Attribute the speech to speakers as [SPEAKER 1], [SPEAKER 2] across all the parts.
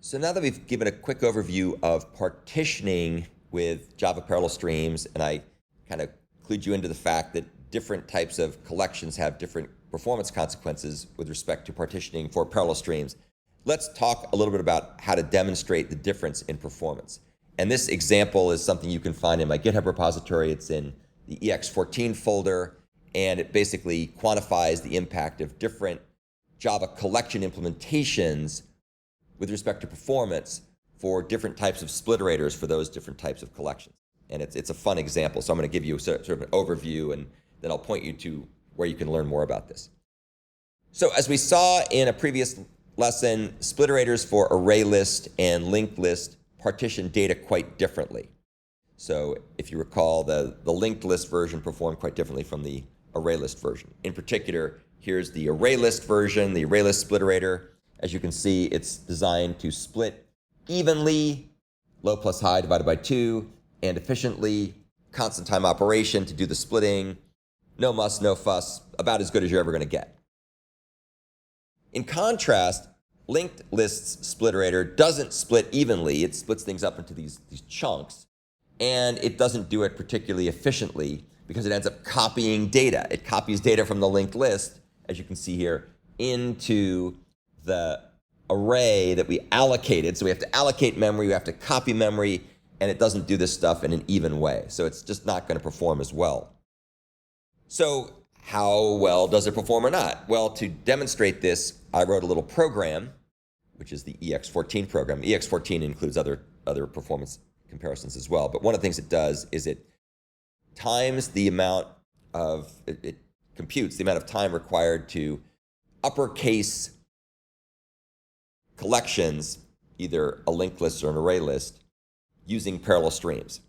[SPEAKER 1] So now that we've given a quick overview of partitioning with Java parallel streams, and I kind of clued you into the fact that different types of collections have different performance consequences with respect to partitioning for parallel streams, let's talk a little bit about how to demonstrate the difference in performance. And this example is something you can find in my GitHub repository. It's in the EX14 folder, and it basically quantifies the impact of different Java collection implementations with respect to performance for different types of spliterators for those different types of collections. And it's a fun example. So I'm going to give you sort of an overview, and then I'll point you to where you can learn more about this. So as we saw in a previous lesson, spliterators for ArrayList and LinkedList partition data quite differently. So if you recall, the LinkedList version performed quite differently from the ArrayList version. In particular, here's the ArrayList version, the ArrayList spliterator. As you can see, it's designed to split evenly, low plus high divided by 2, and efficiently, constant time operation to do the splitting, no muss, no fuss, about as good as you're ever going to get. In contrast, LinkedList's spliterator doesn't split evenly. It splits things up into these chunks, and it doesn't do it particularly efficiently because it ends up copying data. It copies data from the linked list, as you can see here, into the array that we allocated. So we have to allocate memory, we have to copy memory, and it doesn't do this stuff in an even way. So it's just not going to perform as well. So how well does it perform or not? Well, to demonstrate this, I wrote a little program, which is the EX14 program. EX14 includes other performance comparisons as well. But one of the things it does is it times the amount of, it computes the amount of time required to uppercase collections, either a linked list or an array list, using parallel streams.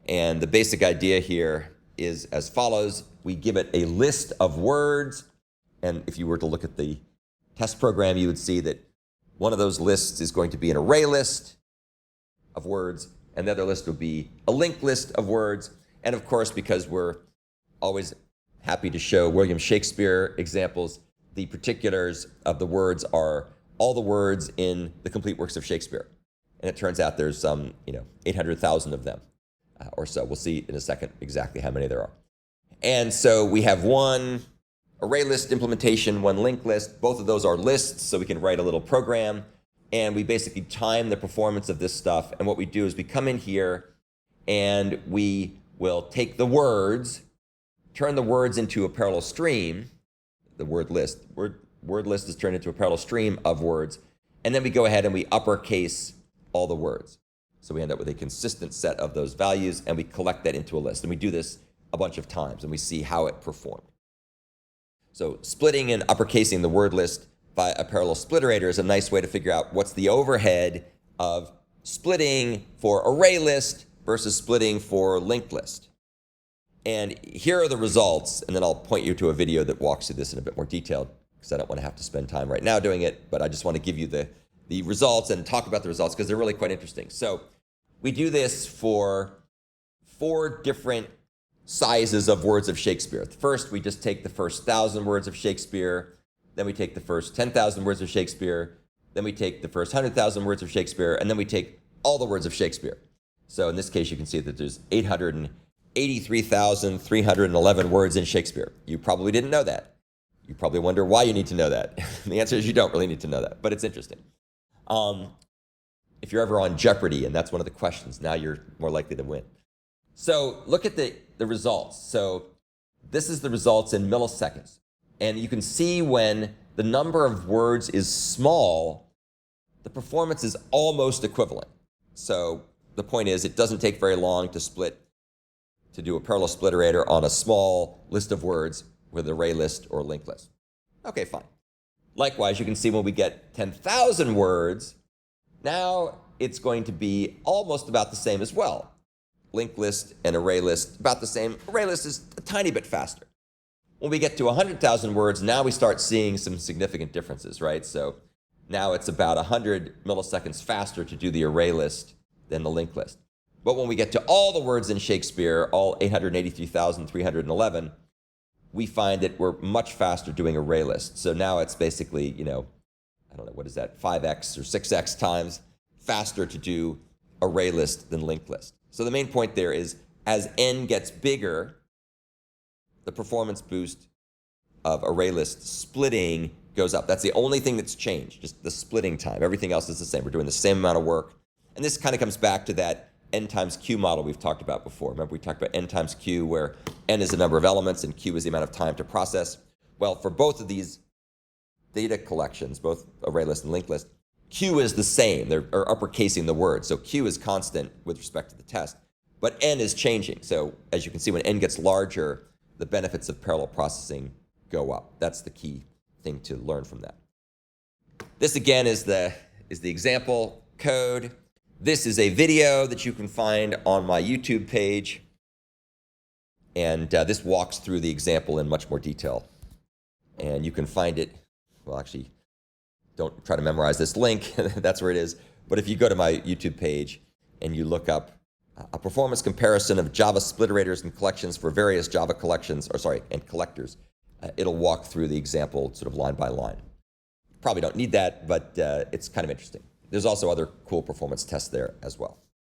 [SPEAKER 1] And the basic idea here is as follows. We give it a list of words, and if you were to look at the test program, you would see that one of those lists is going to be an array list of words, and the other list would be a linked list of words. And of course, because we're always happy to show William Shakespeare examples, the particulars of the words are all the words in the complete works of Shakespeare. And it turns out there's 800,000 of them or so. We'll see in a second exactly how many there are. And so we have one array list implementation, one linked list. Both of those are lists, so we can write a little program. And we basically time the performance of this stuff. And what we do is we come in here and we will take the words, turn the words into a parallel stream, the word list. Word list is turned into a parallel stream of words, and then we go ahead and we uppercase all the words. So we end up with a consistent set of those values, and we collect that into a list. And we do this a bunch of times, and we see how it performed. So splitting and uppercasing the word list by a parallel spliterator is a nice way to figure out what's the overhead of splitting for array list versus splitting for linked list. And here are the results, and then I'll point you to a video that walks through this in a bit more detail, because I don't want to have to spend time right now doing it, but I just want to give you the results and talk about the results because they're really quite interesting. So we do this for 4 different sizes of words of Shakespeare. First, we just take the first 1,000 words of Shakespeare, then we take the first 10,000 words of Shakespeare, then we take the first 100,000 words of Shakespeare, and then we take all the words of Shakespeare. So in this case, you can see that there's 883,311 words in Shakespeare. You probably didn't know that. You probably wonder why you need to know that. The answer is you don't really need to know that, but it's interesting. If you're ever on Jeopardy and that's one of the questions, now you're more likely to win. So look at the results. So this is the results in milliseconds. And you can see when the number of words is small, the performance is almost equivalent. So the point is it doesn't take very long to do a parallel spliterator on a small list of words with array list or linked list. Okay, fine. Likewise, you can see when we get 10,000 words, now it's going to be almost about the same as well. Linked list and array list, about the same. Array list is a tiny bit faster. When we get to 100,000 words, now we start seeing some significant differences, right? So now it's about 100 milliseconds faster to do the array list than the linked list. But when we get to all the words in Shakespeare, all 883,311, we find that we're much faster doing array lists. So now it's basically, I don't know, what is that, 5x or 6x times faster to do ArrayList than LinkedList. So the main point there is, as n gets bigger, the performance boost of ArrayList splitting goes up. That's the only thing that's changed, just the splitting time. Everything else is the same. We're doing the same amount of work. And this kind of comes back to that n times q model we've talked about before. Remember, we talked about n times q, where n is the number of elements and q is the amount of time to process. Well, for both of these data collections, both ArrayList and LinkedList, q is the same. They're uppercasing the word. So q is constant with respect to the test. But n is changing. So as you can see, when n gets larger, the benefits of parallel processing go up. That's the key thing to learn from that. This again is the example code. This is a video that you can find on my YouTube page. And this walks through the example in much more detail. And you can find it, well, actually, don't try to memorize this link. That's where it is. But if you go to my YouTube page and you look up a performance comparison of Java spliterators and collections for various Java collections, and collectors, it'll walk through the example sort of line by line. Probably don't need that, but it's kind of interesting. There's also other cool performance tests there as well.